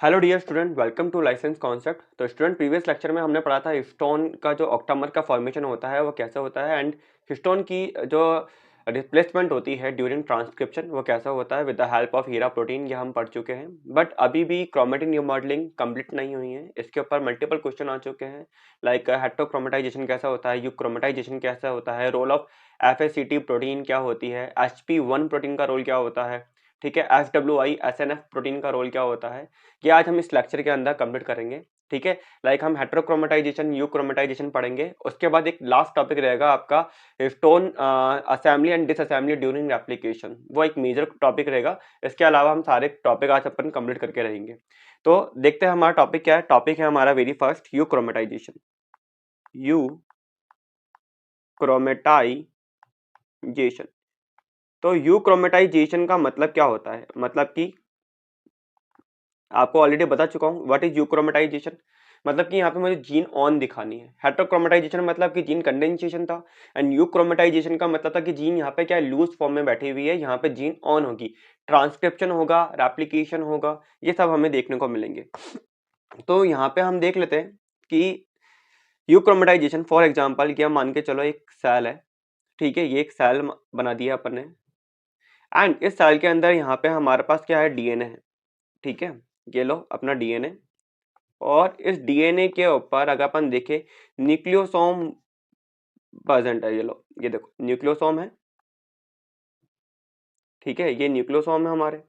Hello dear student, welcome to license concept. तो student, previous lecture में हमने पढ़ा था हिस्टोन का जो ऑक्टामर का फॉर्मेशन होता है वो कैसे होता है, एंड हिस्टोन की जो रिप्लेसमेंट होती है ड्यूरिंग ट्रांसक्रिप्शन वो कैसा होता है with the help of HIRA protein. ये हम पढ़ चुके हैं, बट अभी भी क्रोमेटिन रीमॉडलिंग कंप्लीट नहीं हुई है। इसके ऊपर मल्टीपल क्वेश्चन आ चुके हैं, लाइक हेट्रोक्रोमेटाइजेशन कैसा होता है, यूक्रोमेटाइजेशन कैसा होता है, रोल ऑफ FACT प्रोटीन क्या होती है, HP1 प्रोटीन का रोल क्या होता है, ठीक है, SWI SNF प्रोटीन का रोल क्या होता है। ये आज हम इस लेक्चर के अंदर कंप्लीट करेंगे, ठीक है। लाइक हम हेट्रोक्रोमेटाइजेशन, यूक्रोमेटाइजेशन पढ़ेंगे। उसके बाद एक लास्ट टॉपिक रहेगा आपका stone assembly and disassembly during application, वो एक मेजर टॉपिक रहेगा। इसके अलावा हम सारे टॉपिक आज अपन कंप्लीट करके रहेंगे। तो देखते हैं हमारा टॉपिक क्या है। टॉपिक है हमारा वेरी फर्स्ट यूक्रोमेटाइजेशन। यूक्रोमेटाइजेशन। तो यूक्रोमेटाइजेशन का मतलब क्या होता है, मतलब कि आपको ऑलरेडी बता चुका हूँ व्हाट इज यूक्रोमेटाइजेशन। मतलब कि यहाँ पे मुझे जीन ऑन दिखानी है। हेट्रोक्रोमेटाइजेशन मतलब कि जीन कंडेंसेशन था, एंड यूक्रोमेटाइजेशन का मतलब था कि जीन यहाँ पे क्या लूज फॉर्म में बैठी हुई है, यहाँ पे जीन ऑन होगी, ट्रांसक्रिप्शन होगा, रेप्लिकेशन होगा, ये सब हमें देखने को मिलेंगे। तो यहाँ पे हम देख लेते हैं कि यूक्रोमेटाइजेशन फॉर एग्जाम्पल, ये मान के चलो एक सेल है, ठीक है, ये एक सेल बना दिया अपन ने, एंड इस सेल के अंदर यहाँ पे हमारे पास क्या है, डीएनए है, ठीक है। ये लो अपना डीएनए, और इस डीएनए के ऊपर अगर अपन देखें न्यूक्लियोसोम प्रेजेंट है। ये लो, ये देखो न्यूक्लियोसोम है, ठीक है, ये न्यूक्लियोसोम है हमारे।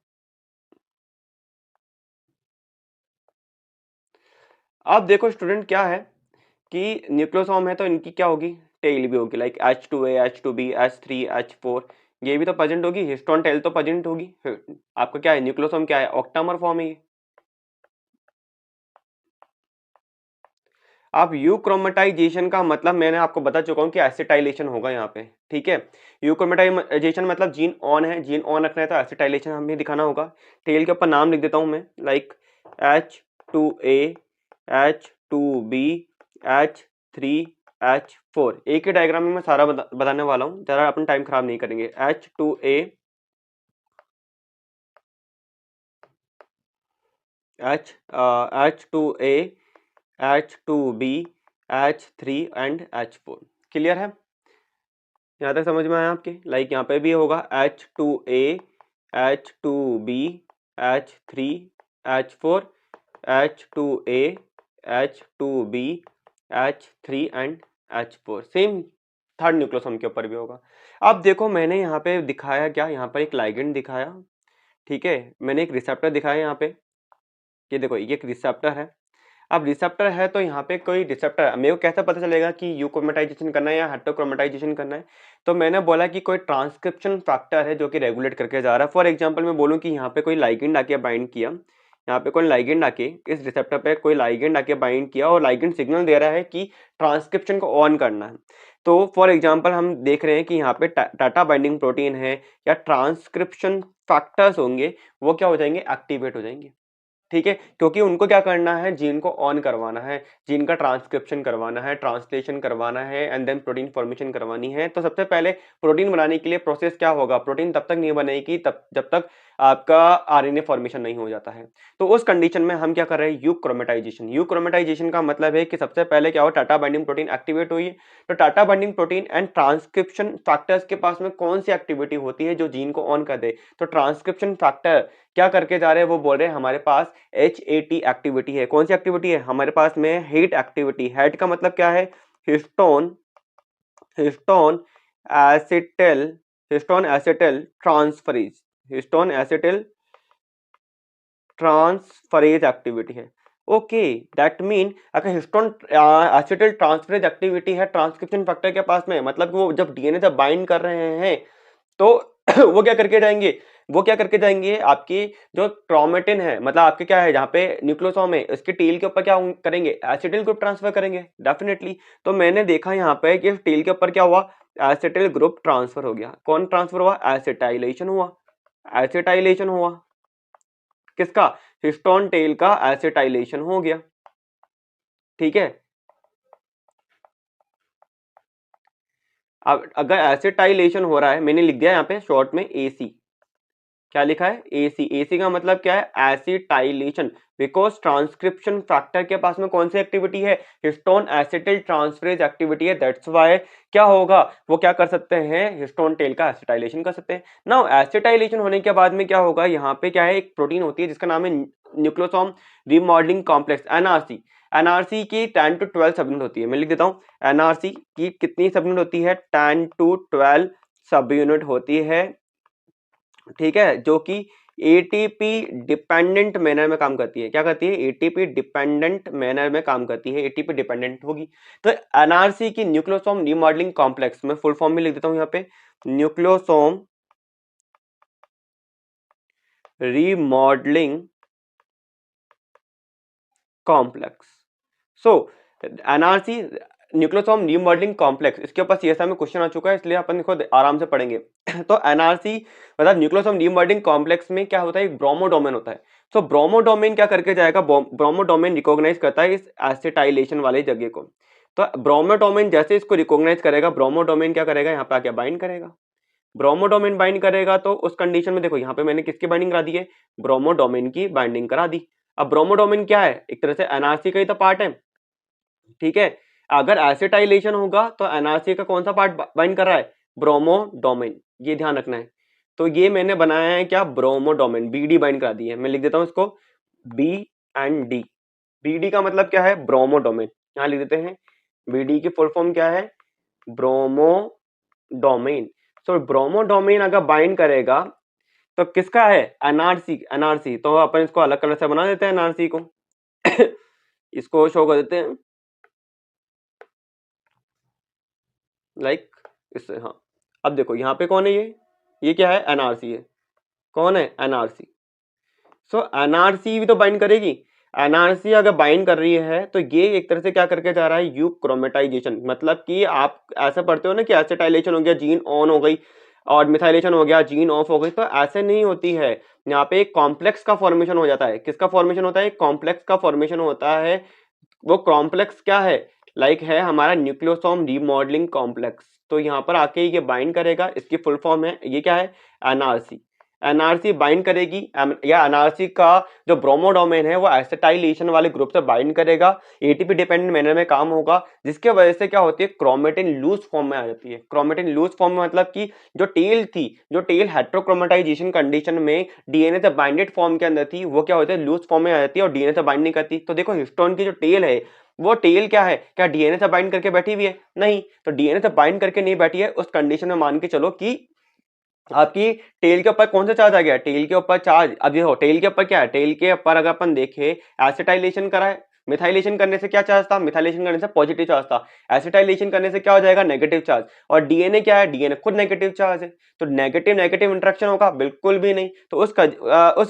अब देखो स्टूडेंट, क्या है कि न्यूक्लियोसोम है तो इनकी क्या होगी, टेल भी होगी, like H2A H2B H3 H4, ये भी तो प्रेजेंट होगी, हिस्टोन टेल तो प्रेजेंट होगी। आपका क्या है, न्यूक्लियोसोम क्या है, ऑक्टामर फॉर्म है ये। अब यूक्रोमेटाइजेशन का मतलब मैंने आपको बता चुका हूं कि एसिटाइलेशन होगा यहाँ पे, ठीक है। यूक्रोमेटाइजेशन मतलब जीन ऑन है, जीन ऑन रखना है तो एसिटाइलेशन हमें दिखाना होगा। टेल के ऊपर नाम लिख देता हूं मैं, like H2A H2B H3 H4। एक ही डायग्राम में मैं सारा बताने वाला हूँ, जरा अपन टाइम खराब नहीं करेंगे। H2A H2A H2B H3 and H4। Clear है, यहाँ तक समझ में आया आपके। लाइक यहाँ पे भी होगा H2A H2B H3 H4 H2A H2B H3 and H4। Same third nucleosome के ऊपर भी होगा। अब देखो मैंने यहाँ पे दिखाया क्या, यहाँ पर एक लाइगेंड दिखाया, ठीक है, मैंने एक रिसेप्टर दिखाया यहाँ पे। ये देखो ये एक रिसेप्टर है। अब रिसेप्टर है तो यहाँ पे कोई रिसेप्टर, मेरे को कैसे पता चलेगा कि यूक्रोमेटाइजेशन करना है या हेट्रोक्रोमेटाइजेशन करना है। तो मैंने बोला कि कोई ट्रांसक्रिप्शन फैक्टर है जो कि रेगुलेट करके जा रहा है। फॉर एग्जांपल मैं बोलूँ कि यहाँ पे कोई लाइगेंड आके बाइंड किया, यहाँ पे कोई लाइगेंड आके इस रिसेप्टर पे कोई लाइगेंड आके बाइंड किया, और लाइगेंड सिग्नल दे रहा है कि ट्रांसक्रिप्शन को ऑन करना है। तो फॉर एग्जाम्पल हम देख रहे हैं कि यहाँ पे टाटा बाइंडिंग प्रोटीन है या ट्रांसक्रिप्शन फैक्टर्स होंगे, वो क्या हो जाएंगे, एक्टिवेट हो जाएंगे, ठीक है, क्योंकि उनको क्या करना है, जीन को ऑन करवाना है, जीन का ट्रांसक्रिप्शन करवाना है, ट्रांसलेशन करवाना है, एंड देन प्रोटीन फॉर्मेशन करवानी है। तो सबसे पहले प्रोटीन बनाने के लिए प्रोसेस क्या होगा, प्रोटीन तब तक नहीं बनेगी तब जब तक आपका आरएनए फॉर्मेशन नहीं हो जाता है। तो उस कंडीशन में हम क्या कर रहे हैं, यूक्रोमेटाइजेशन। यूक्रोमेटाइजेशन का मतलब है कि सबसे पहले क्या हो, टाटा बाइंडिंग प्रोटीन एक्टिवेट हुई। तो TATA binding protein and transcription factors के पास में कौन सी एक्टिविटी होती है जो जीन को ऑन कर दे। तो ट्रांसक्रिप्शन फैक्टर क्या करके जा रहे हैं, वो बोल रहे हैं हमारे पास HAT एक्टिविटी है। कौन सी एक्टिविटी है हमारे पास में, हेट एक्टिविटी। हेट का मतलब क्या है, histone histone acetyl histone acetyl transferase, histone acetyl transferase activity है। ओके, दैट मीन अगर हिस्टोन एसिटिल ट्रांसफरेज एक्टिविटी है ट्रांसक्रिप्शन फैक्टर के पास में, मतलब वो जब डीएनए से बाइंड कर रहे हैं तो वो क्या करके जाएंगे, वो क्या करके जाएंगे, आपकी जो क्रोमेटिन है, मतलब आपके क्या है जहाँ पे न्यूक्लियोसोम है, इसके टेल के ऊपर क्या करेंगे, एसिटिल ग्रुप ट्रांसफर करेंगे डेफिनेटली। तो मैंने देखा यहाँ पे कि टेल के ऊपर क्या हुआ, एसिटिल ग्रुप ट्रांसफर हो गया। कौन ट्रांसफर हुआ, एसिटाइलेशन हुआ, एसिटाइलेशन हुआ किसका, हिस्टोन टेल का एसिटाइलेशन हो गया, ठीक है। अब अगर एसिटाइलेशन हो रहा है, मैंने लिख दिया यहाँ पे शॉर्ट में AC, क्या लिखा है AC। AC का मतलब क्या है एसिटाइलेशन, बिकॉज ट्रांसक्रिप्शन फैक्टर के पास में कौन सी एक्टिविटी है, हिस्टोन एसिटिल ट्रांसफरेज एक्टिविटी है, दैट्स व्हाई क्या होगा, वो क्या कर सकते हैं, हिस्टोन टेल का एसिटाइलेशन कर सकते हैं। नाउ एसिटाइलेशन होने के बाद में क्या होगा, यहाँ पे क्या है, एक प्रोटीन होती है जिसका नाम है nucleosome remodelling complex, NRC। NRC की 10 to 12 सबयूनिट होती है, मैं लिख देता हूँ, NRC की कितनी सबयूनिट होती है, 10 to 12 सब यूनिट होती है, ठीक है, जो कि एटीपी डिपेंडेंट मैनर में काम करती है। क्या करती है, एटीपी डिपेंडेंट मैनर में काम करती है, एटीपी डिपेंडेंट होगी। तो एनआरसी की न्यूक्लियोसोम रीमॉडलिंग कॉम्प्लेक्स, में फुल फॉर्म में लिख देता हूं यहाँ पे, न्यूक्लियोसोम रीमॉडलिंग कॉम्प्लेक्स। सो एनआरसी न्यूक्लियोसोम रीमॉडलिंग कॉम्प्लेक्स, इसके ऊपर सीएसआई में क्वेश्चन आ चुका है, इसलिए अपन इसको आराम से पढ़ेंगे। तो एनआरसी मतलब न्यूक्लियोसोम रीमॉडलिंग कॉम्प्लेक्स में क्या होता है, एक ब्रोमोडोमेन होता है। सो ब्रोमोडोमेन क्या करके जाएगा, ब्रोमोडोमेन रिकॉग्नाइज करता है इस एसिटाइलेशन वाले जगह को। तो ब्रोमोडोमेन जैसे इसको रिकॉग्नाइज करेगा, ब्रोमोडोमेन क्या करेगा, यहाँ पे आके बाइंड करेगा। ब्रोमोडोमेन बाइंड करेगा तो उस कंडीशन में देखो यहाँ पे मैंने किसकी बाइंडिंग करा दी है, ब्रोमोडोमेन की बाइंडिंग करा दी। अब ब्रोमोडोमेन क्या है, एक तरह से एनआरसी का ही तो पार्ट है, ठीक है। अगर एसिटाइलेशन होगा तो एनआरसी का कौन सा पार्ट बाइंड कर रहा है, ब्रोमोडोमेन, ये ध्यान रखना है। तो ये मैंने बनाया है क्या, ब्रोमोडोमेन, BD बाइंड करा दी है, मैं लिख देता हूं इसको B&D। BD का मतलब क्या है, ब्रोमोडोमेन, यहां लिख देते हैं, BD की फुल फॉर्म क्या है, ब्रोमोडोमेन। तो ब्रोमोडोमेन अगर बाइंड करेगा तो किसका है, एनआरसी। तो अपन इसको अलग कलर से बना देते हैं एनआरसी को। इसको शो कर देते हैं लाइक इससे, हाँ। अब देखो यहाँ पे कौन है, ये क्या है, एनआरसी है, कौन है, एनआरसी। सो एनआरसी भी तो बाइंड करेगी, एनआरसी अगर बाइंड कर रही है तो ये एक तरह से क्या करके जा रहा है, यूक्रोमेटाइजेशन, मतलब कि आप ऐसे पढ़ते हो ना कि एसिटाइलेशन हो गया, जीन ऑन हो गई, और मिथाइलेशन हो गया, जीन ऑफ हो गई, तो ऐसे नहीं होती है। यहाँ पे एक कॉम्प्लेक्स का फॉर्मेशन हो जाता है, किसका फॉर्मेशन होता है, कॉम्प्लेक्स का फॉर्मेशन होता है। वो कॉम्प्लेक्स क्या है, लाइक है हमारा न्यूक्लियोसोम रीमॉडलिंग कॉम्प्लेक्स। तो यहाँ पर आके ये बाइंड करेगा, इसकी फुल फॉर्म है, ये क्या है, एनआरसी। एनआरसी बाइंड करेगी, या एनआरसी का जो ब्रोमोडोमेन है वो एसिटाइलेशन वाले ग्रुप से बाइंड करेगा, एटीपी डिपेंडेंट मैनर में काम होगा, जिसके वजह से क्या होती है, क्रोमेटिन लूज फॉर्म में आ जाती है। क्रोमेटिन लूज फॉर्म में मतलब कि जो टेल थी, जो टेल हेट्रोक्रोमेटाइजेशन कंडीशन में डीएनए से बाइंडेड फॉर्म के अंदर थी, वो क्या होती है, लूज फॉर्म में आ जाती है और डीएनए से बाइंड नहीं करती। तो देखो हिस्टोन की जो टेल है, वो टेल क्या है, क्या डीएनए से बाइंड करके बैठी हुई है, नहीं। तो डीएनए से बाइंड करके नहीं बैठी है, उस कंडीशन में मान के चलो कि आपकी टेल के ऊपर कौन सा चार्ज आ गया, टेल के ऊपर चार्ज। अब देखो टेल के ऊपर क्या है, टेल के ऊपर अगर अपन देखें, एसिटाइलेशन करा है, मिथाइलेशन करने से क्या चार्ज था, मिथाइलेशन करने से पॉजिटिव चार्ज था, एसिटाइलेशन करने से क्या हो जाएगा, नेगेटिव चार्ज। और डीएनए क्या है, डीएनए खुद नेगेटिव चार्ज है, तो नेगेटिव नेगेटिव इंटरेक्शन होगा, बिल्कुल भी नहीं। तो उस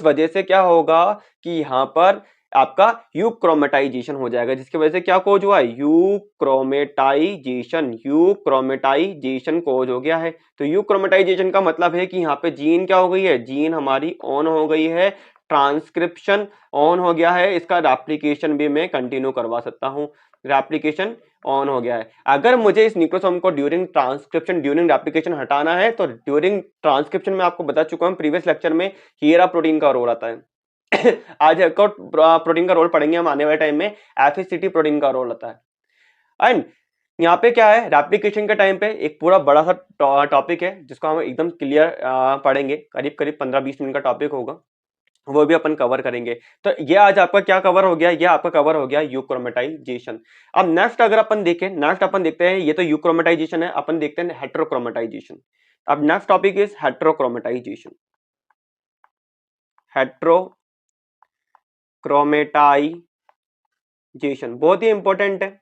वजह से क्या होगा कि यहाँ पर आपका यूक्रोमेटाइजेशन हो जाएगा, जिसकी वजह से क्या कोज हुआ, यूक्रोमेटाइजेशन कोज हो गया है। तो यूक्रोमेटाइजेशन का मतलब है कि यहाँ पे जीन क्या हो गई है, जीन हमारी ऑन हो गई है, ट्रांसक्रिप्शन ऑन हो गया है, इसका रेप्लिकेशन भी मैं कंटिन्यू करवा सकता हूँ, रेप्लिकेशन ऑन हो गया है। अगर मुझे इस न्यूक्लियोसोम को ड्यूरिंग ट्रांसक्रिप्शन, ड्यूरिंग रेप्लिकेशन हटाना है, तो ड्यूरिंग ट्रांसक्रिप्शन में आपको बता चुका हूँ प्रीवियस लेक्चर में, हीरा प्रोटीन का रोल आता है। आज एक और प्रोटीन का रोल पढ़ेंगे हम आने वाले टाइम में, एफएससीटी प्रोटीन का रोल आता है। एंड यहाँ पे क्या है, रेप्लिकेशन के टाइम पे एक पूरा बड़ा सा टॉपिक है जिसको हम एकदम क्लियर पढ़ेंगे, करीब करीब 15-20 मिनट का टॉपिक होगा, वो भी अपन कवर करेंगे। तो ये आज आपका क्या कवर हो गया, ये आपका कवर हो गया यूक्रोमेटाइजेशन। अब नेक्स्ट अगर अपन देखें, नेक्स्ट अपन देखते हैं, ये तो यूक्रोमेटाइजेशन है, अपन देखते हैं हेट्रोक्रोमेटाइजेशन। अब next topic is heterochromatization. Heterochromatization बहुत ही इंपॉर्टेंट है,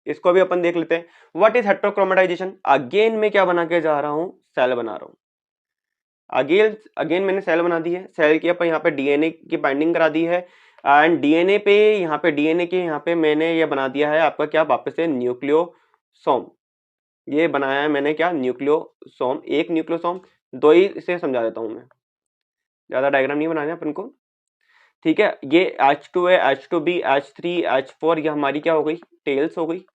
इसको भी अपन देख लेते हैं। व्हाट इज हेट्रोक्रोमेटाइजेशन, अगेन मैं क्या बना के जा रहा हूं, सेल बना रहा हूं। अगेन मैंने सेल बना दी है, सेल की अपन यहाँ पे डीएनए की बाइंडिंग करा दी है, एंड डीएनए पे यहाँ पे डीएनए के यहाँ पे मैंने ये बना दिया है आपका क्या, वापस से न्यूक्लियोसोम। ये बनाया है मैंने क्या, न्यूक्लियोसोम, एक न्यूक्लियोसोम, दो ही से समझा देता हूं मैं, ज्यादा डायग्राम नहीं बनाना है अपन को, ठीक है। ये H2 है, H2B, H3, H4, ये हमारी क्या हो गई, टेल्स हो गई।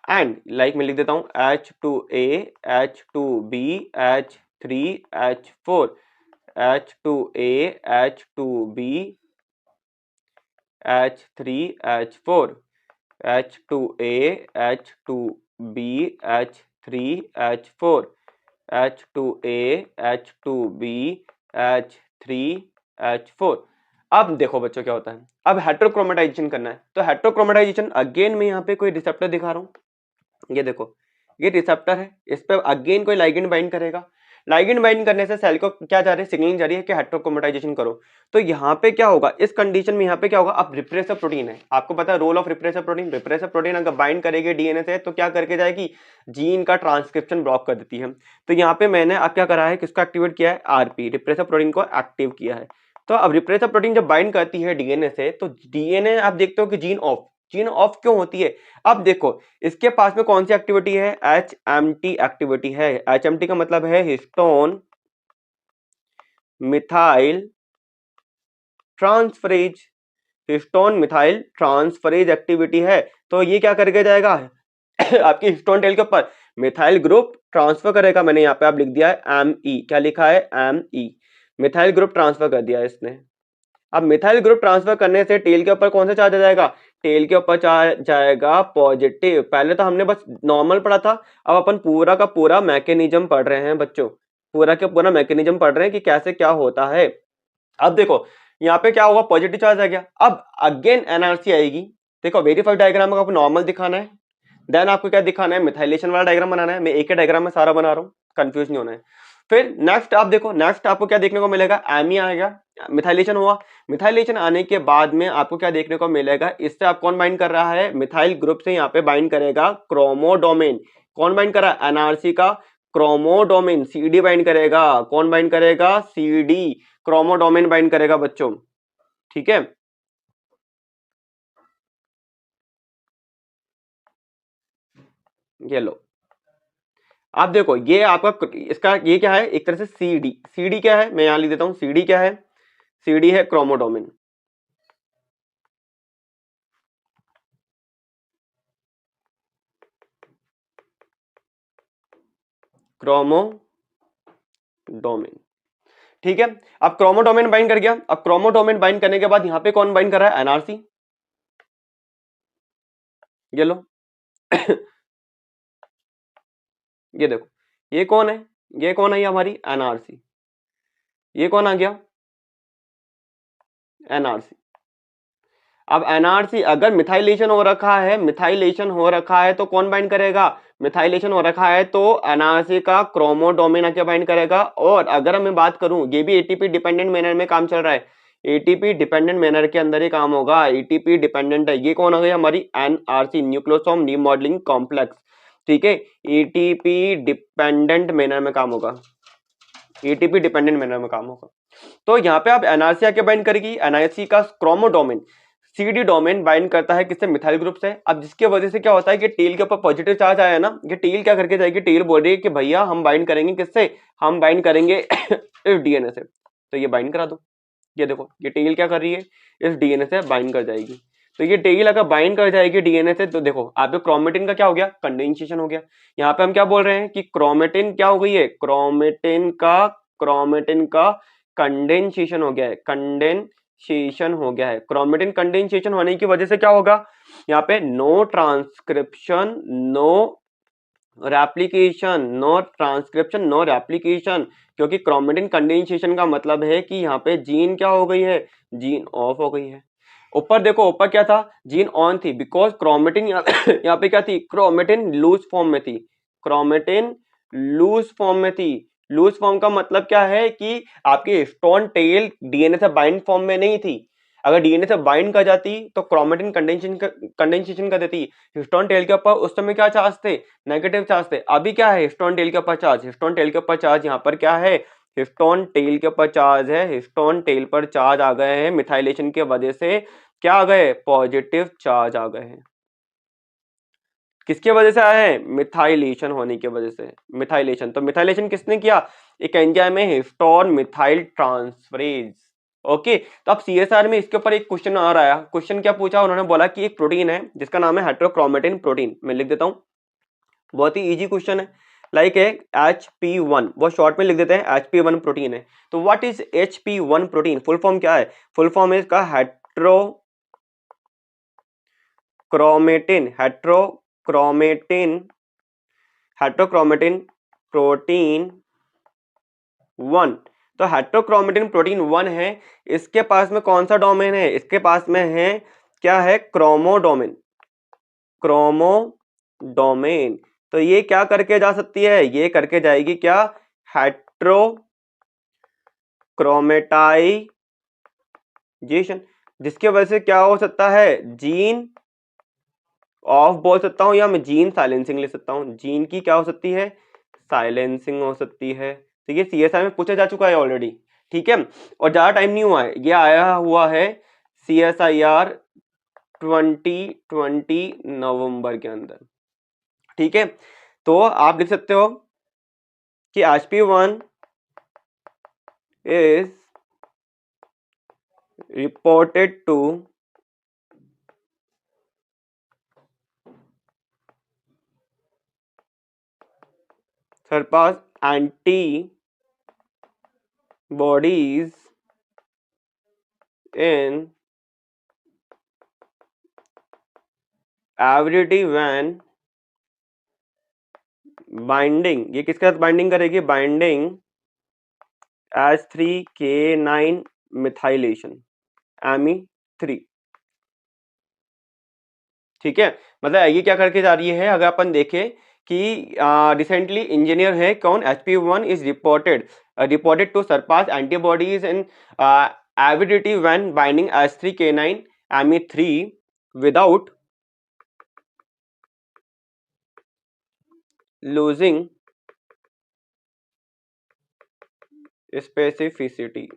एंड लाइक मैं लिख देता हूं H2A, H2B, 3H4 H2A H2B H3H4 H2A H2B H3H4 H2A H2B H3H4। अब देखो बच्चों क्या होता है, अब हेट्रोक्रोमेटाइजेशन करना है। तो हेट्रोक्रोमेटाइजेशन अगेन मैं यहाँ पे कोई रिसेप्टर दिखा रहा हूँ, ये देखो ये रिसेप्टर है, इस पे अगेन कोई लाइगेंड बाइंड करेगा। लाइगेंड बाइंड करने से सेल को क्या जा रही है, सिग्नलिंग जा रही है कि हेट्रोक्रोमेटाइजेशन करो। तो यहाँ पे क्या होगा, इस कंडीशन में यहाँ पे क्या होगा, अब रिप्रेसर प्रोटीन है, आपको पता है role of repressor protein. Repressor protein अगर बाइंड करेगी डीएनए से तो क्या करके जाएगी, जीन का ट्रांसक्रिप्शन ब्लॉक कर देती है। तो यहाँ पे मैंने अब क्या करा है, किसको एक्टिवेट किया है, आरपी रिप्रेसर प्रोटीन को एक्टिव किया है। तो अब रिप्रेसर प्रोटीन जब बाइंड करती है डीएनए से तो डीएनए आप देखते हो कि जीन ऑफ क्यों होती है। अब देखो इसके पास में कौन सी एक्टिविटी है, HMT एक्टिविटी है। HMT का मतलब है histone methyl transferase, histone methyl transferase activity है। तो ये क्या करके जाएगा आपकी हिस्टोन टेल के ऊपर मिथाइल ग्रुप ट्रांसफर करेगा। मैंने यहाँ पे आप लिख दिया है ME, क्या लिखा है ME, मिथाइल ग्रुप ट्रांसफर कर दिया है इसने। अब मिथाइल ग्रुप ट्रांसफर करने से टेल के ऊपर कौन सा चार्ज आ जाएगा, टेल के ऊपर चार्ज जाएगा पॉजिटिव। पहले तो हमने बस नॉर्मल पढ़ा था, अब अपन पूरा का पूरा मैकेनिज्म पढ़ रहे हैं बच्चों, पूरा का पूरा मैकेनिज्म पढ़ रहे हैं कि कैसे क्या होता है। अब देखो यहाँ पे क्या होगा, पॉजिटिव चार्ज आ गया। अब अगेन एनआरसी आएगी। देखो वेरीफाइड डायग्राम आपको नॉर्मल दिखाना है, देन आपको क्या दिखाना है, मिथाइलेशन वाला डायग्राम बनाना है। मैं एक ही डायग्राम में सारा बना रहा हूँ, कंफ्यूज नहीं होना है। फिर नेक्स्ट आप देखो, नेक्स्ट आपको क्या देखने को मिलेगा, एमी आएगा, मिथाइलेशन हुआ। मिथाइलेशन आने के बाद में आपको क्या देखने को मिलेगा, इससे आप कौन बाइंड कर रहा है, मिथाइल ग्रुप से यहाँ पे बाइंड करेगा क्रोमोडोमेन। कौन बाइंड कर रहा है, एनआरसी का क्रोमोडोमेन, सीडी बाइंड करेगा। कौन बाइंड करेगा, सीडी क्रोमोडोमेन बाइंड करेगा बच्चों, ठीक है। ये लो आप देखो, ये आपका इसका ये क्या है, एक तरह से सीडी। सीडी क्या है, मैं यहां लिख देता हूं, सीडी क्या है, सीडी है क्रोमोडोमेन। क्रोमोडोमेन, ठीक है। अब क्रोमोडोमेन बाइंड कर गया। अब क्रोमोडोमेन बाइंड करने के बाद यहां पे कौन बाइंड कर रहा है, एनआरसी। ये लो ये देखो ये कौन है, ये कौन है, ये हमारी एनआरसी। ये कौन आ गया, एनआरसी। अब एनआरसी अगर मिथाइलेशन हो रखा है, मिथाइलेशन हो रखा है तो कौन बाइंड करेगा, मिथाइलेशन हो रखा है तो एनआरसी का क्रोमोडोमेन आके बाइंड करेगा। और अगर मैं बात करूं, ये भी एटीपी डिपेंडेंट मैनर में काम चल रहा है, एटीपी डिपेंडेंट मैनर के अंदर ही काम होगा, एटीपी डिपेंडेंट है। ये कौन हो गई हमारी एनआरसी, न्यूक्लियोसोम रीमॉडलिंग कॉम्प्लेक्स, ठीक है। एटीपी डिपेंडेंट मैनर में काम होगा, एटीपी डिपेंडेंट मैनर में काम होगा। तो यहाँ पे आप एनआरसी आके बाइंड करेगी, एनआरसी का क्रोमोडोमेन सीडी डोमेन बाइंड करता है किससे, मिथाइल ग्रुप से। अब जिसकी वजह से क्या होता है कि टेल के ऊपर पॉजिटिव चार्ज आया ना, ये टेल क्या करके जाएगी, टेल बोल रही है कि भैया हम बाइंड करेंगे किससे, हम बाइंड करेंगे इस डीएनए से। तो ये बाइंड करा दो, ये देखो ये टेल क्या कर रही है, इस डीएनए से बाइंड कर जाएगी। तो ये टेल अगर बाइंड कर जाएगी डीएनए से तो देखो आपके क्रोमेटिन का क्या हो गया, कंडेंसेशन हो गया। यहाँ पे हम क्या बोल रहे हैं कि क्रोमेटिन क्या हो गई है, क्रोमेटिन का कंडेंसेशन हो गया है, कंडेंसेशन हो गया है। क्रोमेटिन कंडेंसेशन होने की वजह से क्या होगा, यहाँ पे no transcription no replication, no transcription no replication, क्योंकि क्रोमेटिन कंडेंसेशन का मतलब है कि यहाँ पे जीन क्या हो गई है, जीन ऑफ हो गई है। ऊपर देखो, ऊपर क्या था, जीन ऑन थी, बिकॉज क्रोमेटिन यहाँ पे क्या थी, क्रोमेटिन लूज फॉर्म में थी, क्रोमेटिन लूज फॉर्म में थी। लूज फॉर्म का मतलब क्या है कि आपकी हिस्टोन टेल डीएनए से बाइंड फॉर्म में नहीं थी। अगर डीएनए से बाइंड कर जाती तो क्रोमेटिन कंडेंसेशन कर देती। हिस्टोन टेल के ऊपर उस समय क्या चार्ज थे, नेगेटिव चार्ज थे। अभी क्या है, हिस्टोन टेल के ऊपर चार्ज, हिस्टोन टेल के ऊपर चार्ज यहाँ पर क्या है, हिस्टोन टेल के ऊपर चार्ज है, हिस्टोन टेल पर चार्ज आ गए हैं। मिथाइलेशन की वजह से क्या आ गए, पॉजिटिव चार्ज आ गए हैं। किसके वजह से आए हैं, मिथाइलेशन होने की वजह से। मिथाइलेशन, तो मिथाइलेशन किसने किया, एक एंजाइम है हिस्टोन मिथाइल ट्रांसफरेज। ओके, तो अब सीएसआर में इसके ऊपर एक क्वेश्चन आ रहा है। क्वेश्चन क्या पूछा उन्होंने, बोला कि एक प्रोटीन है जिसका नाम है हेट्रोक्रोमेटिन प्रोटीन। मैं लिख देता हूं, बहुत ही इजी क्वेश्चन है। लाइक है HP1, वो शॉर्ट में लिख देते हैं HP1 प्रोटीन है। तो what is HP1 protein? Full form क्या है? फुल फॉर्म है इसका हेट्रोक्रोमेटिन प्रोटीन 1। तो हेट्रोक्रोमेटिन प्रोटीन 1 है। इसके पास में कौन सा डोमेन है? इसके पास में है क्या है? क्रोमोडोमेन। तो ये क्या करके जा सकती है? ये करके जाएगी क्या? हेट्रोक्रोमेटाइजेशन, जिसके वजह से क्या हो सकता है? जीन ऑफ बोल सकता हूं, या मैं जीन साइलेंसिंग ले सकता हूं। जीन की क्या हो सकती है? साइलेंसिंग हो सकती है। तो ये CSI में पूछा जा चुका है ऑलरेडी, ठीक है, और ज्यादा टाइम नहीं हुआ है, ये आया हुआ है CSIR 2020 नवंबर के अंदर, ठीक है। तो आप लिख सकते हो कि HP1 is reported to surpass antibodies in avidity when binding. ये किसके साथ बाइंडिंग करेगी? बाइंडिंग H3K9 मिथाइलेशन AMI3, ठीक है। मतलब ये क्या करके जा रही है? अगर अपन देखें कि रिसेंटली इंजीनियर है कौन? HP1 is reported to surpass antibodies in avidity when binding H3K9 AMI3 without losing specificity।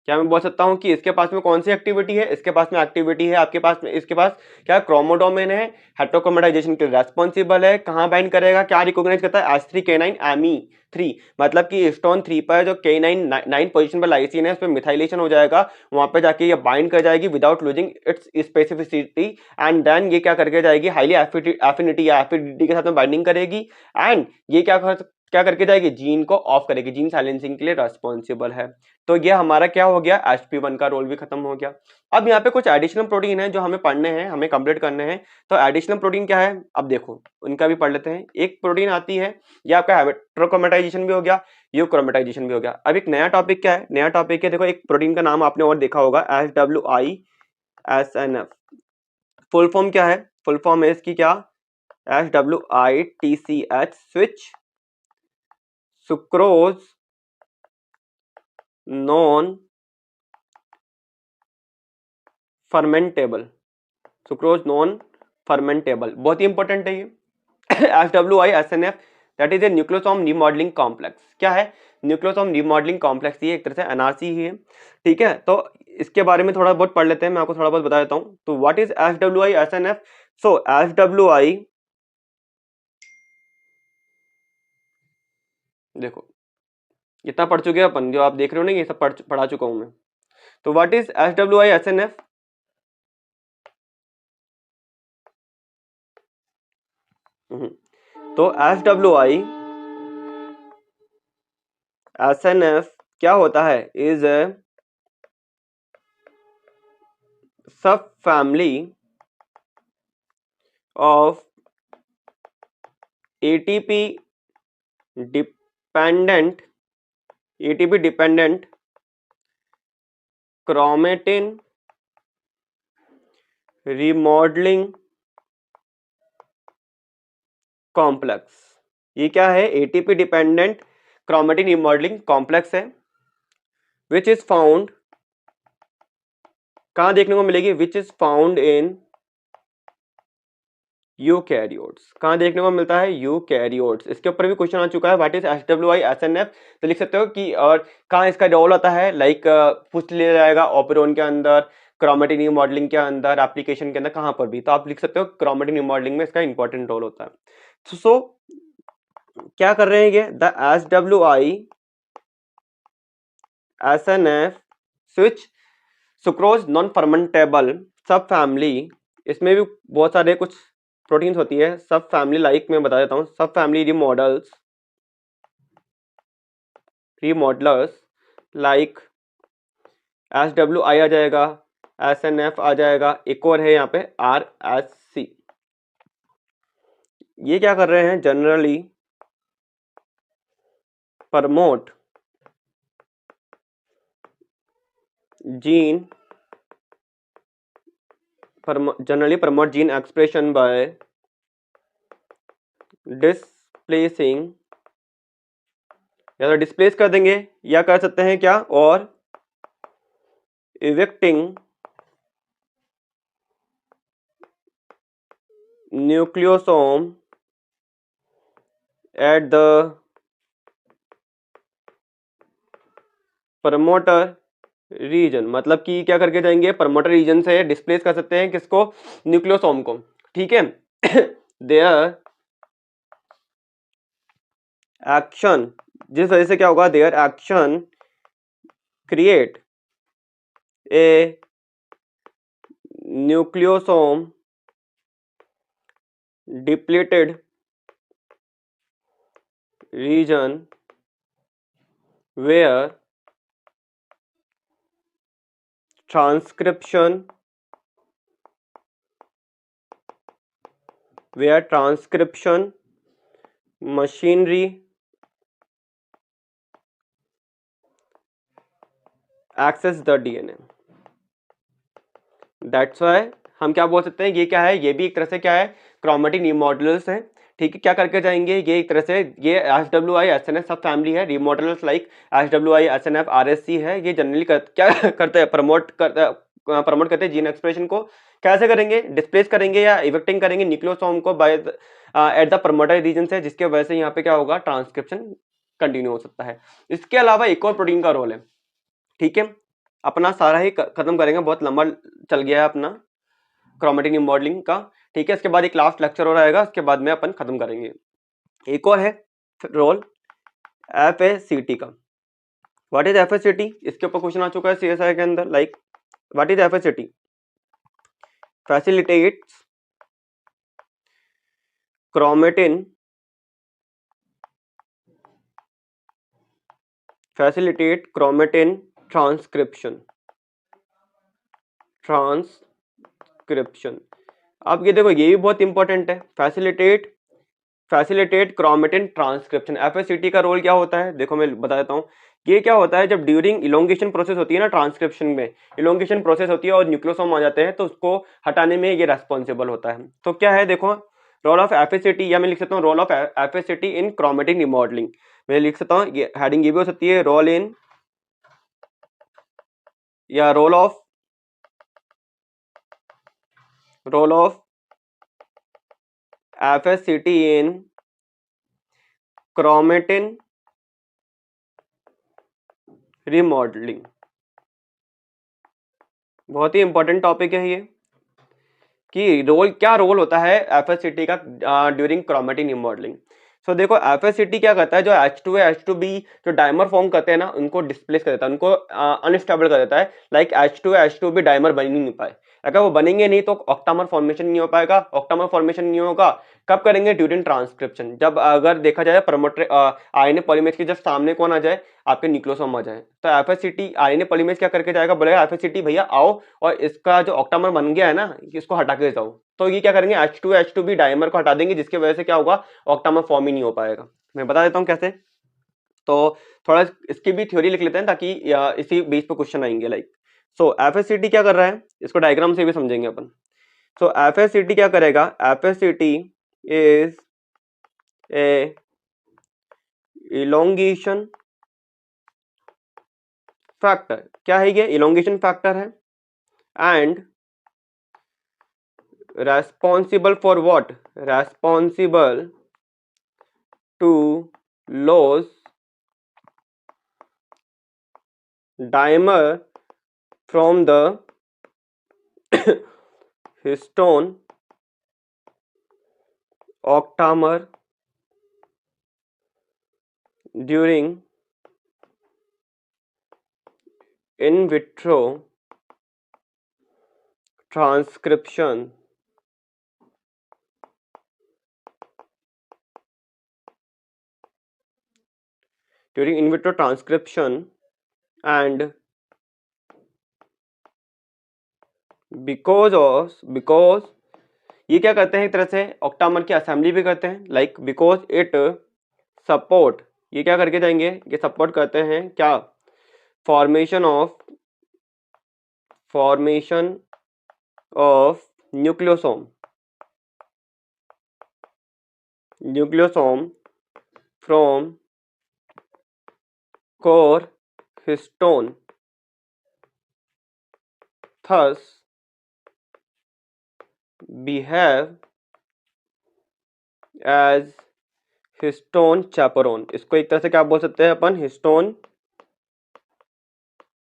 क्या मैं बोल सकता हूं कि इसके पास में कौन सी एक्टिविटी है? इसके पास में एक्टिविटी है आपके पास में, इसके पास क्या क्रोमोडोमेन है, हेट्रोक्रोमेटाइजेशन के लिए रेस्पॉन्सिबल है। कहां बाइंड करेगा? क्या रिकॉग्नाइज करता है? H3K9 AMI3, मतलब कि स्टोन 3 पर जो K9 9 पोजीशन पर लाइसिन है, उस पर मिथाइलेशन हो जाएगा, वहां पे जाके ये बाइंड कर जाएगी without losing its specificity, and then ये क्या करके जाएगी? हाईली एफिनिटी या एफिनिटी के साथ में बाइंडिंग करेगी, एंड ये क्या करके जाएगी? जीन को ऑफ करेगी। जीन साइलेंसिंग के लिए रेस्पॉन्सिबल है। तो ये हमारा क्या हो गया? HP1 का रोल भी खत्म हो गया। अब यहाँ पे कुछ एडिशनल प्रोटीन है जो हमें पढ़ने हैं, हमें कंप्लीट करने हैं। तो एडिशनल प्रोटीन क्या है? अब देखो उनका भी पढ़ लेते हैं। एक प्रोटीन आती है, ये आपका हेट्रोक्रोमेटाइजेशन भी हो गया, यूक्रोमेटाइजेशन भी हो गया। अब एक नया टॉपिक क्या है? नया टॉपिक है, देखो एक प्रोटीन का नाम आपने और देखा होगा, SWISNF। फुल फॉर्म क्या है? फुल फॉर्म है इसकी क्या? SWITCH, switch sucrose non fermentable. Sucrose non fermentable, बहुत ही इंपॉर्टेंट है ये। SWISNF, that is a nucleosome remodelling complex. क्या है? न्यूक्लियोसोम रीमॉडलिंग कॉम्प्लेक्स, ये एक तरह से NRC ही है, ठीक है। तो इसके बारे में थोड़ा बहुत पढ़ लेते हैं, मैं आपको थोड़ा बहुत बता देता हूं। तो what is SWISNF? So SWI, देखो इतना पढ़ चुके हैं अपन, जो आप देख रहे हो ना ये सब पढ़ा चुका हूं मैं। तो व्हाट इज SWISNF? तो SWISNF क्या होता है? इज ए सब family of ATP dependent chromatin remodelling complex. ये क्या है? ATP dependent chromatin remodelling complex है, विच इज फाउंड, कहां देखने को मिलेगी? विच इज फाउंड इन यूकैरियोट्स। कहां देखने को मिलता है? यूकैरियोट्स। इसके ऊपर भी क्वेश्चन आ चुका है, व्हाट इज SWISNF। तो लिख सकते हो कि और कहां इसका रोल आता है, लाइक पूछ लिया जाएगा ऑपेरोन के अंदर, क्रोमेटिन रिमॉडलिंग के अंदर, एप्लीकेशन के अंदर, कहां पर भी। तो आप लिख सकते हो क्रोमेटिन रिमॉडलिंग में इसका इंपॉर्टेंट रोल होता है। सो क्या कर रहे हैं ये? The SWISNF switch sucrose non fermentable सब फैमिली, इसमें भी बहुत सारे कुछ प्रोटीन्स होती है, सब फैमिली लाइक मैं बता देता हूँ, सब फैमिली रिमॉडलर्स लाइक SWI आ जाएगा, SNF आ जाएगा, एक और है यहाँ पे RSC। ये क्या कर रहे हैं, generally promote gene expression by displacing, या तो डिस्प्लेस कर देंगे या कर सकते हैं क्या, और evicting nucleosome at the promoter region. मतलब कि क्या करके जाएंगे, प्रमोटर रीजन से डिस्प्लेस कर सकते हैं किसको, न्यूक्लियोसोम को, ठीक है। देयर एक्शन, जिस वजह से क्या होगा, their action create a nucleosome depleted region where transcription machinery access the DNA। That's why हम क्या बोल सकते हैं, ये क्या है, ये भी एक तरह से क्या है, क्रोमेटिन रिमॉडलर्स है, ठीक है। क्या करके जाएंगे, ये एक तरह से ये SWI SNF सब फैमिली है, रिमॉडलर्स लाइक SWI SNF RSC है। ये जनरली क्या करते हैं, प्रमोट करते हैं जीन एक्सप्रेशन को। कैसे करेंगे, डिस्प्लेस करेंगे या इवेक्टिंग करेंगे न्यूक्लियोसोम को by at the promoter region से, जिसके वजह से यहाँ पे क्या होगा, ट्रांसक्रिप्शन कंटिन्यू हो सकता है। इसके अलावा एक और प्रोटीन का रोल है, ठीक है। अपना सारा ही खत्म करेंगे, बहुत लंबा चल गया है अपना क्रोमेटिन रिमॉडलिंग का, ठीक है। इसके बाद एक लास्ट लेक्चर और आएगा, उसके बाद में अपन खत्म करेंगे। एक और है रोल FACT का। व्हाट इज FACT, इसके ऊपर क्वेश्चन आ चुका है CSI के अंदर, like what is FACT, facilitates chromatin transcription. अब ये देखो, ये भी बहुत इंपॉर्टेंट है, फैसिलिटेट क्रोमेटिन ट्रांसक्रिप्शन। FACT का रोल क्या होता है, देखो मैं बता देता हूँ। ये क्या होता है, जब ड्यूरिंग इलोंगेशन प्रोसेस होती है ना, ट्रांसक्रिप्शन में इलोंगेशन प्रोसेस होती है और न्यूक्लियोसोम आ जाते हैं, तो उसको हटाने में ये रेस्पॉन्सिबल होता है। तो क्या है, देखो रोल ऑफ FACT, या मैं लिख सकता हूँ role of FACT in chromatin remodeling. मैं लिख सकता हूँ, ये हेडिंग ये भी हो सकती है, रोल इन या role of FACT in chromatin remodeling. बहुत ही इंपॉर्टेंट टॉपिक है ये, कि क्या रोल होता है FACT का ड्यूरिंग क्रोमेटिन रिमॉडलिंग। सो देखो FACT क्या करता है, जो H2A H2B जो डाइमर फॉर्म करते हैं ना, उनको डिस्प्लेस कर देता है, उनको अनस्टेबल कर देता है। लाइक H2A H2B डाइमर बन ही नहीं पाए। अगर वो बनेंगे नहीं तो ऑक्टामर फॉर्मेशन नहीं हो पाएगा। ऑक्टामर फॉर्मेशन नहीं होगा, कब करेंगे, ड्यूरिंग ट्रांसक्रिप्शन। जब अगर देखा जाए प्रमोटर RNA पॉलीमरेज के जब सामने कौन आ जाए, आपके न्यूक्लियोसोम आ जाए, तो FACT RNA पॉलीमरेज क्या करके जाएगा, बोलेगा FACT भैया आओ और इसका जो ऑक्टामर बन गया है ना, इसको हटा के जाओ। तो ये क्या करेंगे, H2A H2B डाइमर को हटा देंगे, जिसकी वजह से क्या होगा, ऑक्टामर फॉर्म ही नहीं हो पाएगा। मैं बता देता हूँ कैसे। तो थोड़ा इसकी भी थ्योरी लिख लेते हैं, ताकि इसी बेस पे क्वेश्चन आएंगे। लाइक सो FACT क्या कर रहा है, इसको डायग्राम से भी समझेंगे अपन। सो FACT क्या करेगा, FACT is a elongation factor. क्या है ये, इलोंगेशन फैक्टर है। And responsible for what, responsible to lose dimer from the histone octamer during in vitro transcription during in vitro transcription and because ये क्या करते हैं, एक तरह से ऑक्टामर की असेंबली भी करते हैं, लाइक बिकॉज इट सपोर्ट, ये क्या करके जाएंगे, ये सपोर्ट करते हैं क्या, formation of nucleosome from core histone, thus behave as histone chaperone. इसको एक तरह से क्या बोल सकते हैं अपन, हिस्टोन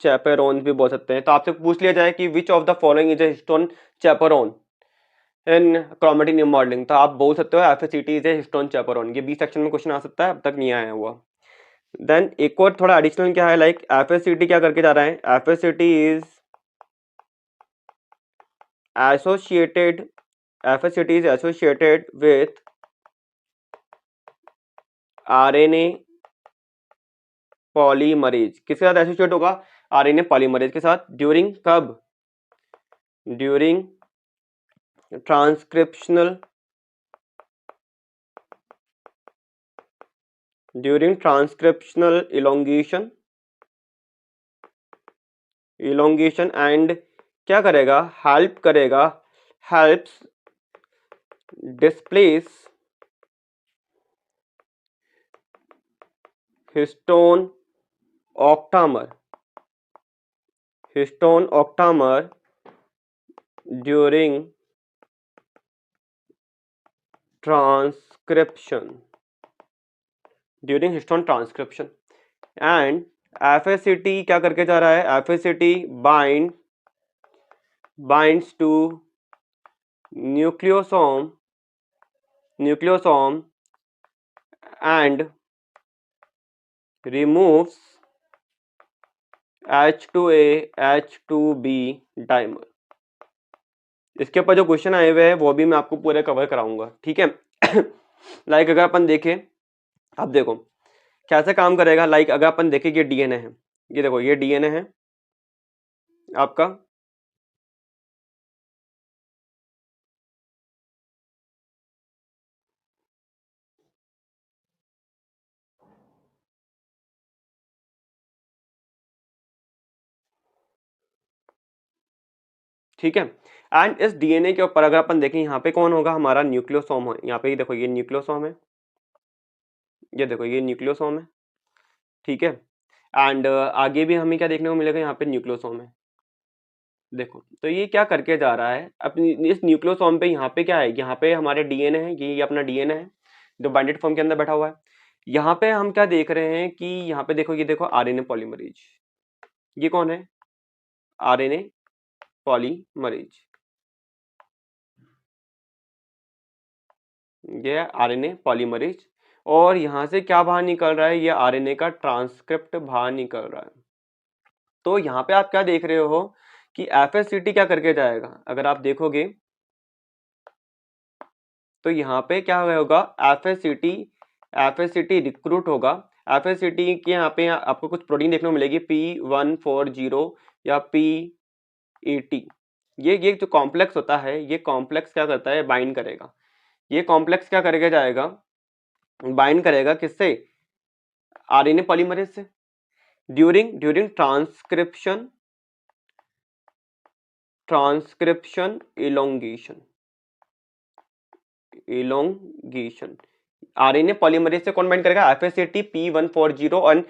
चैपेरोन भी बोल सकते हैं। तो आपसे पूछ लिया जाए कि which of the following is a histone chaperone in chromatin remodelling, तो आप बोल सकते हो एफएससीटी इज ए हिस्टोन चैपेरोन। ये बी सेक्शन में क्वेश्चन आ सकता है, अब तक नहीं आया हुआ। देन एक और थोड़ा एडिशनल क्या है, लाइक एफएससीटी क्या करके जा रहा है, FSCT is associated with RNA polymerase. किसके साथ एसोसिएट होगा, आरएनए पॉलीमरेज के साथ, ड्यूरिंग कब, ड्यूरिंग ट्रांसक्रिप्शनल इलोंगेशन एंड क्या करेगा, helps displace histone octamer during histone transcription and FSCT क्या करके जा रहा है, FSCT binds to nucleosome and removes H2A H2B डाइमर। इसके ऊपर जो क्वेश्चन आए हुए हैं वो भी मैं आपको पूरे कवर कराऊंगा, ठीक है। लाइक अगर अपन देखें, अब देखो कैसे काम करेगा, लाइक अगर अपन देखें ये डीएनए है, ये देखो ये डीएनए है आपका, ठीक है। एंड इस डीएनए के ऊपर अगर अपन देखें, यहाँ पे कौन होगा, हमारा न्यूक्लियोसोम है। यहाँ पे ये देखो ये न्यूक्लियोसोम है, ये देखो ये न्यूक्लियोसोम है, ठीक है। एंड आगे भी हमें क्या देखने को मिलेगा, यहाँ पे न्यूक्लियोसोम है, देखो। तो ये क्या करके जा रहा है, अपनी इस न्यूक्लियोसोम पे यहाँ पे क्या है, यहाँ पे हमारे डीएनए है, ये अपना डीएनए है जो बाइंडेड फॉर्म के अंदर बैठा हुआ है। यहाँ पे हम क्या देख रहे हैं कि यहाँ पे देखो, ये देखो आरएनए पॉलीमरेज, ये कौन है, आरएनए पॉलीमरेज, ये आरएनए पॉलीमरेज। और यहाँ से क्या बाहर निकल रहा है, ये आरएनए का ट्रांसक्रिप्ट बाहर निकल रहा है। तो यहाँ पे आप क्या देख रहे हो कि एफएससीटी क्या करके जाएगा, अगर आप देखोगे तो यहाँ पे क्या होगा, एफएससीटी रिक्रूट होगा। एफएससीटी के यहाँ पे आपको कुछ प्रोटीन देखने को मिलेगी, P140 या P80। ये जो कॉम्प्लेक्स होता है, ये कॉम्प्लेक्स क्या करता है, बाइंड करेगा। ये कॉम्प्लेक्स क्या करके जाएगा, बाइंड करेगा किससे, आरएनए पॉलीमरेज से, during transcription elongation. RNA polymerase से कौन बाइंड करेगा, एफएससीटी, P140 और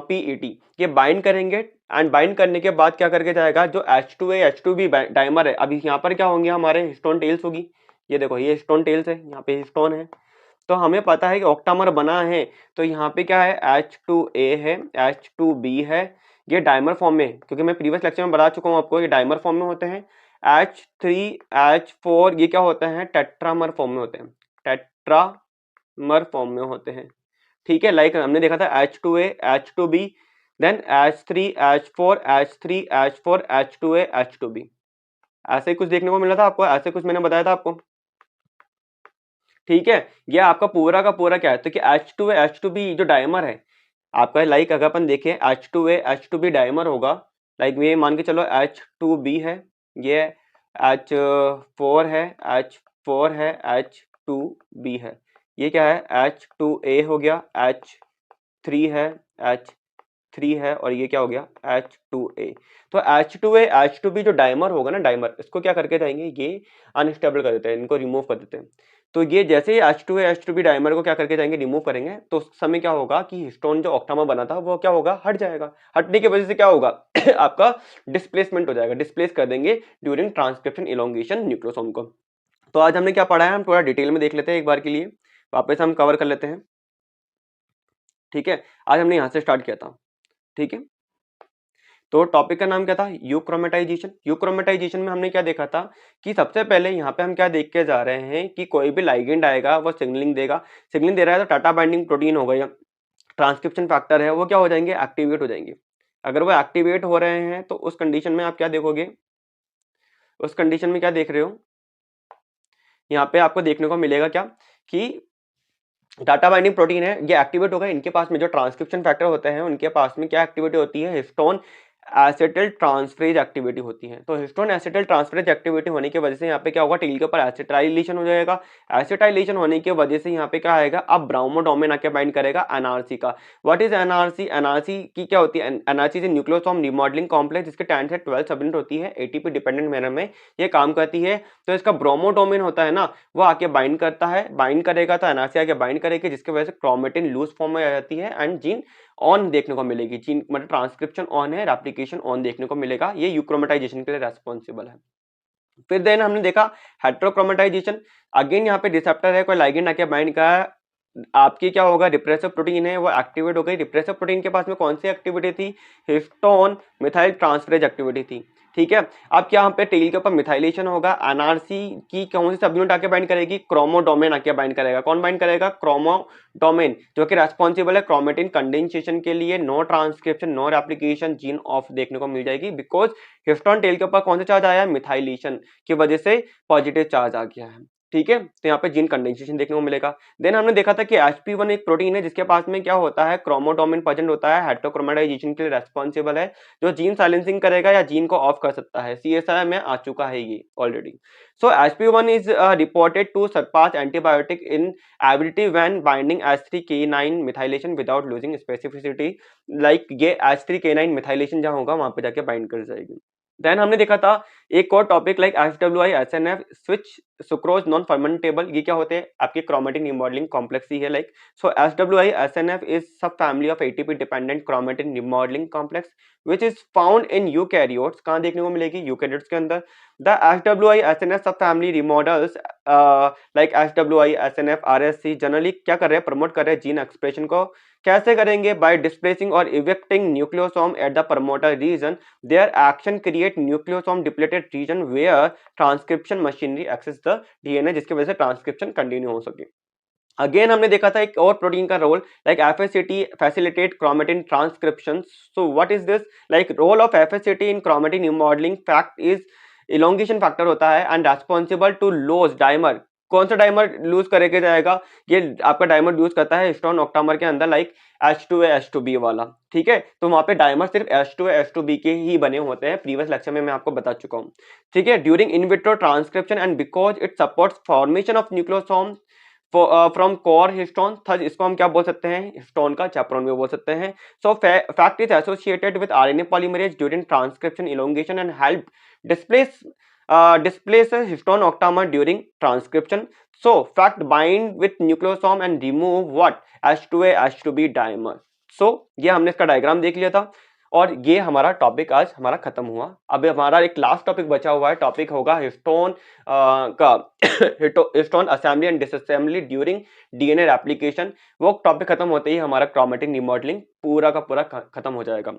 P80, ये बाइंड करेंगे। एंड बाइंड करने के बाद क्या करके जाएगा, जो H2A H2B डाइमर है, अभी यहाँ पर क्या होंगे, हमारे हिस्टोन टेल्स होगी। ये देखो ये हिस्टोन टेल्स है, यहाँ पे हिस्टोन है। तो हमें पता है कि ऑक्टामर बना है, तो यहाँ पे क्या है, H2A है, H2B है, ये डाइमर फॉर्म में, क्योंकि मैं प्रीवियस लेक्चर में बता चुका हूँ आपको, ये डाइमर फॉर्म में होते हैं। H3H4 ये क्या होता है, टेट्रामर फॉर्म में होते हैं, टेट्रामर फॉर्म में होते हैं, ठीक है। लाइक हमने देखा था H2A H2B, then H3H4 H3H4 H2A H2B, ऐसे ही कुछ देखने को मिला था आपको, ऐसे कुछ मैंने बताया था आपको, ठीक है। ये आपका पूरा का पूरा क्या है, तो कि H2A H2B जो डाइमर है, आपका लाइक अगर अपन देखें H2A H2B डाइमर होगा, लाइक ये मान के चलो H2B है, ये H4 है, H4 है, H2B है, ये क्या है H2A हो गया, H3 है, H3 है, और ये क्या हो गया H2A। तो H2A H2B जो डाइमर होगा ना, डाइमर, इसको क्या करके जाएंगे, ये अनस्टेबल कर देते हैं, इनको रिमूव कर देते हैं। तो ये जैसे ही H2A H2B डाइमर को क्या करके जाएंगे, रिमूव करेंगे, तो उस समय क्या होगा कि हिस्टोन जो ऑक्टामर बना था वो क्या होगा, हट जाएगा। हटने की वजह से क्या होगा आपका डिस्प्लेसमेंट हो जाएगा, डिस्प्लेस कर देंगे ड्यूरिंग ट्रांसक्रिप्शन इलोंगेशन न्यूक्लियोसोम को। तो आज हमने क्या पढ़ा है, हम थोड़ा डिटेल में देख लेते हैं एक बार के लिए, वापस हम कवर कर लेते हैं। ठीक है, आज हमने यहाँ से स्टार्ट किया था। ठीक है, तो टॉपिक का नाम क्या था, यूक्रोमेटाइजेशन। यूक्रोमेटाइजेशन में हमने क्या देखा था कि सबसे पहले यहाँ पे हम क्या देख के जा रहे हैं कि कोई भी लाइगेंड आएगा वो सिग्नलिंग देगा, सिग्नलिंग दे रहा है तो टाटा बाइंडिंग प्रोटीन हो गया, ट्रांसक्रिप्शन फैक्टर है, वो क्या हो जाएंगे, एक्टिवेट हो जाएंगे। अगर वो एक्टिवेट हो रहे हैं तो उस कंडीशन में आप क्या देखोगे, उस कंडीशन में क्या देख रहे हो, यहाँ पे आपको देखने को मिलेगा क्या कि डाटा बाइंडिंग प्रोटीन है, ये एक्टिवेट होगा, इनके पास में जो ट्रांसक्रिप्शन फैक्टर होते हैं उनके पास में क्या एक्टिविटी होती है, हिस्टोन एसिटिल ट्रांसफरेज एक्टिविटी होती है। तो हिस्टोन एसिटिल ट्रांसफरेज एक्टिविटी होने की वजह से यहाँ पे क्या होगा, टेल के ऊपर एसिटाइलेशन हो जाएगा। एसिटाइलेशन होने की वजह से यहाँ पे क्या आएगा, अब ब्राउमोडोमेन आके बाइंड करेगा एनआरसी का। व्हाट इज एनआरसी, एनआरसी की क्या होती है, एनआरसी से न्यूक्लियोसोम रिमॉडलिंग कॉम्प्लेक्स, जिसके 10 से 12 सब यूनिट होती है, एटीपी डिपेंडेंट मैनर में ये काम करती है। तो इसका ब्रोमोडोमेन होता है ना, वो आके बाइंड करता है, बाइंड करेगा तो एनआरसी आके बाइंड करेगी, जिसकी वजह से क्रोमेटिन लूज फॉर्म में आ जाती है एंड जीन ऑन देखने को मिलेगी, जीन मतलब ट्रांसक्रिप्शन ऑन है, रेप्लिकेशन ऑन देखने को मिलेगा, ये यूक्रोमेटाइजेशन के लिए रेस्पॉन्सिबल है। फिर देन हमने देखा हेट्रोक्रोमेटाइजेशन, अगेन यहाँ पे रिसेप्टर है, कोई लाइगेंड आके बाइंड का, आपकी क्या होगा, रिप्रेसिव प्रोटीन है वो एक्टिवेट हो गई। रिप्रेसिव प्रोटीन के पास में कौन सी एक्टिविटी थी, हिस्टोन मिथाइल ट्रांसफरेज एक्टिविटी थी। ठीक है, अब क्या यहाँ पे टेल के ऊपर मिथाइलेशन होगा, एनआरसी की कौन सी सब यूनिट आके बाइंड करेगी, क्रोमोडोमेन आके बाइंड करेगा। कौन बाइंड करेगा, क्रोमोडोमेन, जो कि रेस्पॉन्सिबल है क्रोमेटिन कंडेंसेशन के लिए, no transcription no replication, gene off देखने को मिल जाएगी, बिकॉज हिस्टोन टेल के ऊपर कौन सा चार्ज आया है, मिथाइलेशन की वजह से पॉजिटिव चार्ज आ गया है। ठीक है, तो यहाँ पे जीन कंडेंसेशन देखने को मिलेगा। देन हमने देखा था कि HP1 एक प्रोटीन है जिसके पास में क्या होता है, क्रोमोडोमेन प्रेजेंट होता है, हेट्रोक्रोमेटाइजेशन के लिए रेस्पॉन्सिबल है, जो जीन साइलेंसिंग करेगा या जीन को ऑफ कर सकता है। CSI में आ चुका है ये already. So HP1 is reported to surpass antibiotic in ability when binding H3K9 methylation without losing specificity, like ये H3K9 मिथाइलेशन जहां होगा वहां पे जाके बाइंड कर जाएगी। देन हमने देखा था एक और topic like FWI SNF switch sucrose non fermentable, ये क्या होते हैं, आपके क्रोमेटिन रिमॉडलिंग कॉम्प्लेक्स ही है। Like so FWI SNF is sub family of ATP dependent chromatin remodelling complex which is found in eukaryotes. कहाँ देखने को मिलेगी, यूकैरियोट्स के अंदर। The FWI SNF sub family remodels like FWI SNF RSC generally क्या कर रहे हैं, प्रमोट कर रहे हैं जीन एक्सप्रेशन को। कैसे करेंगे, बाय डिस्प्लेसिंग और evicting nucleosome at the promoter region, their action create nucleosome depleted region where transcription machinery access the DNA, जिसकी वजह से ट्रांसक्रिप्शन कंटिन्यू हो सके। अगेन हमने देखा था एक और प्रोटीन का role, like FSCT facilitate chromatin transcription. So what is this, like role of FSCT in chromatin remodeling fact is elongation factor होता है and responsible to loss dimer. कौन सा डाइमर लूज करके जाएगा, ये आपका डाइमर लूज करता है हिस्टोन ऑक्टामर के अंदर, लाइक H2A H2B वाला। ठीक है, तो वहां पे डाइमर सिर्फ H2A H2B के ही बने होते हैं, प्रीवियस लेक्चर में मैं आपको बता चुका हूँ। ठीक है, during in vitro transcription and because it supports formation of nucleosome from core histone, third इसको हम क्या बोल सकते हैं, हिस्टोन का चैपरोन भी बोल सकते हैं। सो fact is associated with RNA polymerase during transcription elongation and help displace histone octamer during transcription. So fact bind with nucleosome and remove what, H2A H2B dimer. So ये हमने इसका डायग्राम देख लिया था और ये हमारा टॉपिक आज हमारा खत्म हुआ। अब हमारा एक लास्ट टॉपिक बचा हुआ है, टॉपिक होगा हिस्टोन का histone assembly and disassembly during DNA replication. वो टॉपिक खत्म होते ही हमारा क्रोमेटिन रिमॉडलिंग पूरा का पूरा खत्म हो जाएगा।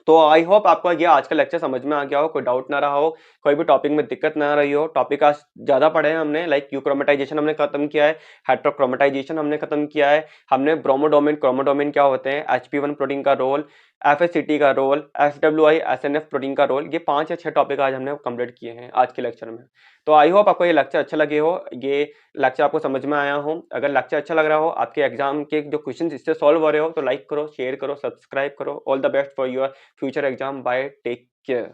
तो आई होप आपको ये आज का लेक्चर समझ में आ गया हो, कोई डाउट ना रहा हो, कोई भी टॉपिक में दिक्कत ना रही हो। टॉपिक आज ज्यादा पढ़े हैं हमने, लाइक यूक्रोमेटाइजेशन हमने खत्म किया है, हेट्रोक्रोमेटाइजेशन हमने खत्म किया है, हमने ब्रोमोडोमेन क्रोमोडोमेन क्या होते हैं, HP1 प्रोटीन का रोल, FACT का रोल, SWI, SNF प्रोटीन का रोल, ये 5 या 6 टॉपिक आज हमने कंप्लीट किए हैं आज के लेक्चर में। तो आई होप आपको ये लेक्चर अच्छा लगे हो, ये लेक्चर आपको समझ में आया हो। अगर लेक्चर अच्छा लग रहा हो, आपके एग्जाम के जो क्वेश्चन इससे सॉल्व हो रहे हो, तो लाइक करो, शेयर करो, सब्सक्राइब करो। All the best for your future exam. Bye, take care.